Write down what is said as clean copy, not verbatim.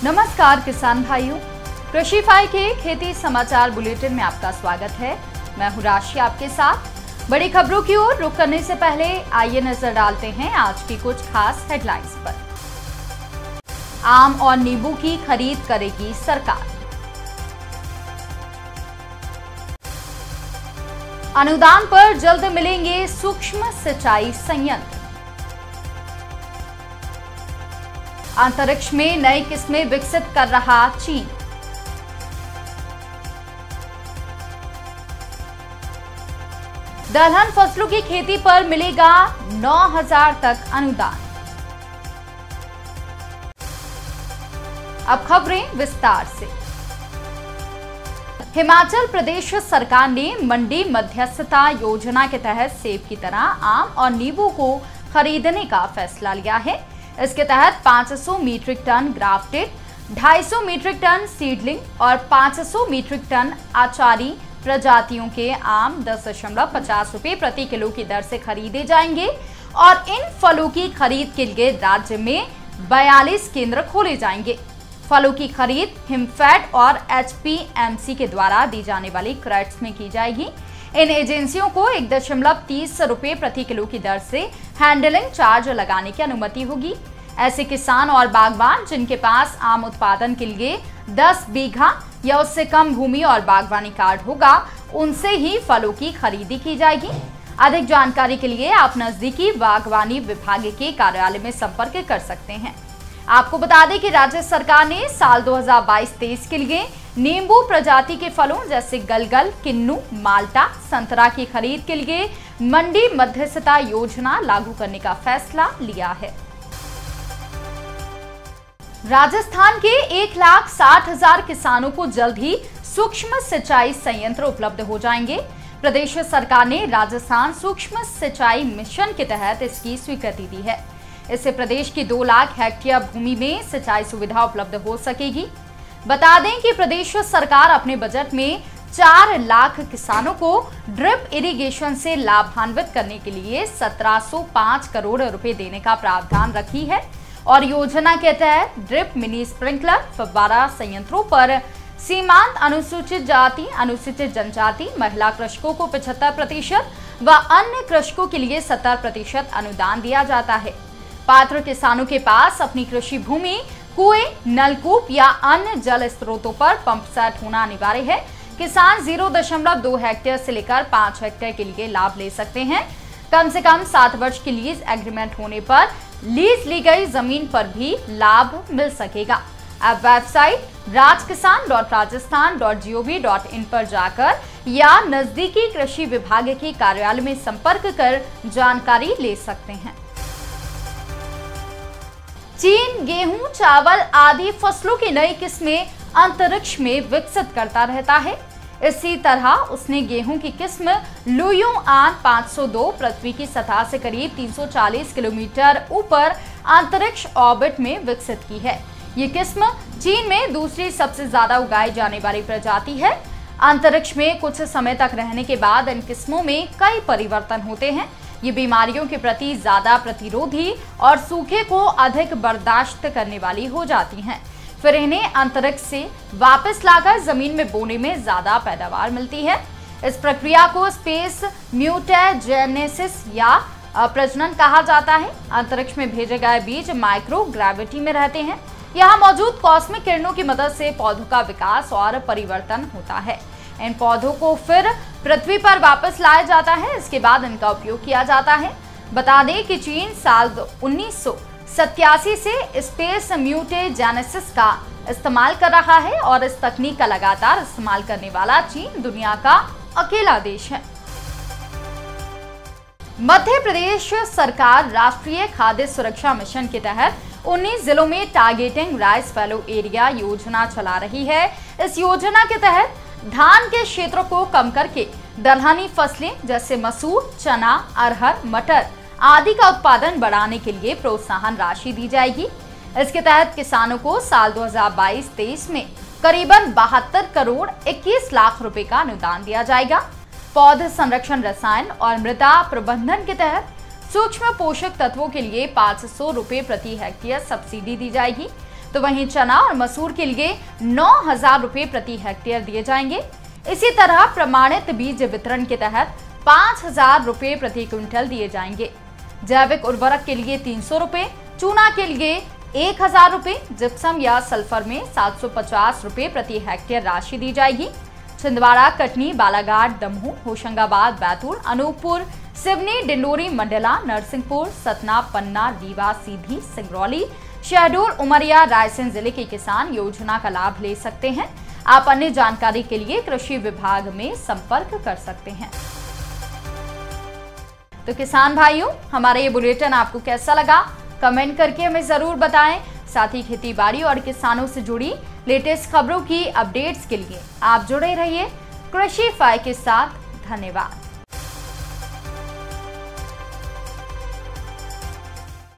नमस्कार किसान भाइयों, कृषि फाई के खेती समाचार बुलेटिन में आपका स्वागत है। मैं हूं राशि आपके साथ। बड़ी खबरों की ओर रुख करने से पहले आइए नजर डालते हैं आज की कुछ खास हेडलाइंस पर। आम और नींबू की खरीद करेगी सरकार। अनुदान पर जल्द मिलेंगे सूक्ष्म सिंचाई संयंत्र। अंतरिक्ष में नई किस्में विकसित कर रहा चीन। दलहन फसलों की खेती पर मिलेगा 9,000 तक अनुदान। अब खबरें विस्तार से। हिमाचल प्रदेश सरकार ने मंडी मध्यस्थता योजना के तहत सेब की तरह आम और नींबू को खरीदने का फैसला लिया है। इसके तहत 500 metric ton grafted, 250 metric ton seedling और 500 मीट्रिक टन आचारी प्रजातियों के आम 10.50 रुपए प्रति किलो की दर से खरीदे जाएंगे और इन फलों की खरीद के लिए राज्य में 42 केंद्र खोले जाएंगे। फलों की खरीद हिमफेड और HPMC के द्वारा दी जाने वाली क्रेट्स में की जाएगी। इन एजेंसियों को 1.30 रुपए प्रति किलो की दर से हैंडलिंग चार्ज लगाने की अनुमति होगी। ऐसे किसान और बागवान जिनके पास आम उत्पादन के लिए 10 बीघा या उससे कम भूमि और बागवानी कार्ड होगा, उनसे ही फलों की खरीदी की जाएगी। अधिक जानकारी के लिए आप नजदीकी बागवानी विभाग के कार्यालय में संपर्क कर सकते हैं। आपको बता दें कि राज्य सरकार ने साल 2022-23 के लिए नींबू प्रजाति के फलों जैसे गलगल, किन्नू, माल्टा, संतरा की खरीद के लिए मंडी मध्यस्थता योजना लागू करने का फैसला लिया है। राजस्थान के 1,60,000 किसानों को जल्द ही सूक्ष्म सिंचाई संयंत्र उपलब्ध हो जाएंगे। प्रदेश सरकार ने राजस्थान सूक्ष्म सिंचाई मिशन के तहत इसकी स्वीकृति दी है। इससे प्रदेश की 2 लाख हेक्टेयर भूमि में सिंचाई सुविधा उपलब्ध हो सकेगी। बता दें कि प्रदेश सरकार अपने बजट में 4 लाख किसानों को ड्रिप इरिगेशन से लाभान्वित करने के लिए 1705 करोड़ रुपए देने का प्रावधान रखी है और योजना के तहत ड्रिप, मिनी स्प्रिंकलर, फव्वारा संयंत्रों पर सीमांत अनुसूचित जाति, अनुसूचित जनजाति, महिला कृषकों को 75% व अन्य कृषकों के लिए 70% अनुदान दिया जाता है। पात्र किसानों के पास अपनी कृषि भूमि कुएं, नलकूप या अन्य जल स्रोतों पर पंप सेट होना अनिवार्य है। किसान 0.2 हेक्टेयर से लेकर 5 हेक्टेयर के लिए लाभ ले सकते हैं। कम से कम 7 वर्ष की लीज एग्रीमेंट होने पर लीज ली गई जमीन पर भी लाभ मिल सकेगा। अब वेबसाइट rajkisan.rajasthan.gov.in पर जाकर या नजदीकी कृषि विभाग के कार्यालय में संपर्क कर जानकारी ले सकते हैं। चीन गेहूं, चावल आदि फसलों की नई किस्में अंतरिक्ष में विकसित करता रहता है। इसी तरह उसने गेहूं की किस्म लुयुआन 502 पृथ्वी की सतह से करीब 340 किलोमीटर ऊपर अंतरिक्ष ऑर्बिट में विकसित की है। ये किस्म चीन में दूसरी सबसे ज्यादा उगाई जाने वाली प्रजाति है। अंतरिक्ष में कुछ समय तक रहने के बाद इन किस्मों में कई परिवर्तन होते हैं। ये बीमारियों के प्रति ज्यादा प्रतिरोधी और सूखे को अधिक बर्दाश्त करने वाली हो जाती हैं। फिर इन्हें अंतरिक्ष से वापस लाकर जमीन में बोने में ज्यादा पैदावार मिलती है। इस प्रक्रिया को स्पेस म्यूटेजेनेसिस या प्रजनन कहा जाता है। अंतरिक्ष में भेजे गए बीज माइक्रो ग्रेविटी में रहते हैं। यहाँ मौजूद कॉस्मिक किरणों की मदद से पौधों का विकास और परिवर्तन होता है। इन पौधों को फिर पृथ्वी पर वापस लाया जाता है। इसके बाद इनका उपयोग किया जाता है। बता दें कि चीन साल 1987 से स्पेस म्यूटेजेनेसिस का इस्तेमाल कर रहा है और इस तकनीक का लगातार इस्तेमाल करने वाला चीन दुनिया का अकेला देश है। मध्य प्रदेश सरकार राष्ट्रीय खाद्य सुरक्षा मिशन के तहत 19 जिलों में टारगेटिंग राइस फैलो एरिया योजना चला रही है। इस योजना के तहत धान के क्षेत्रों को कम करके दलहनी फसलें जैसे मसूर, चना, अरहर, मटर आदि का उत्पादन बढ़ाने के लिए प्रोत्साहन राशि दी जाएगी। इसके तहत किसानों को साल 2022-23 में करीबन 72 करोड़ 21 लाख रुपए का अनुदान दिया जाएगा। पौध संरक्षण रसायन और मृदा प्रबंधन के तहत सूक्ष्म पोषक तत्वों के लिए 500 रुपए प्रति हेक्टेयर सब्सिडी दी जाएगी। तो वहीं चना और मसूर के लिए 9,000 रुपए प्रति हेक्टेयर दिए जाएंगे। इसी तरह प्रमाणित बीज वितरण के तहत 5,000 रुपए प्रति क्विंटल दिए जाएंगे। जैविक उर्वरक के लिए 300 रुपए, चूना के लिए 1,000 रुपए, जिप्सम या सल्फर में 750 रुपए प्रति हेक्टेयर राशि दी जाएगी। छिंदवाड़ा, कटनी, बालाघाट, दमोह, होशंगाबाद, बैतूल, अनूपपुर, सिवनी, डिंडोरी, मंडला, नरसिंहपुर, सतना, पन्ना, रीवा, सीधी, सिंगरौली, शहडोल, उमरिया, रायसेन जिले के किसान योजना का लाभ ले सकते हैं। आप अन्य जानकारी के लिए कृषि विभाग में संपर्क कर सकते हैं। तो किसान भाइयों, हमारा ये बुलेटिन आपको कैसा लगा कमेंट करके हमें जरूर बताएं। साथ ही खेती बाड़ी और किसानों से जुड़ी लेटेस्ट खबरों की अपडेट्स के लिए आप जुड़े रहिए कृषि फाई के साथ। धन्यवाद।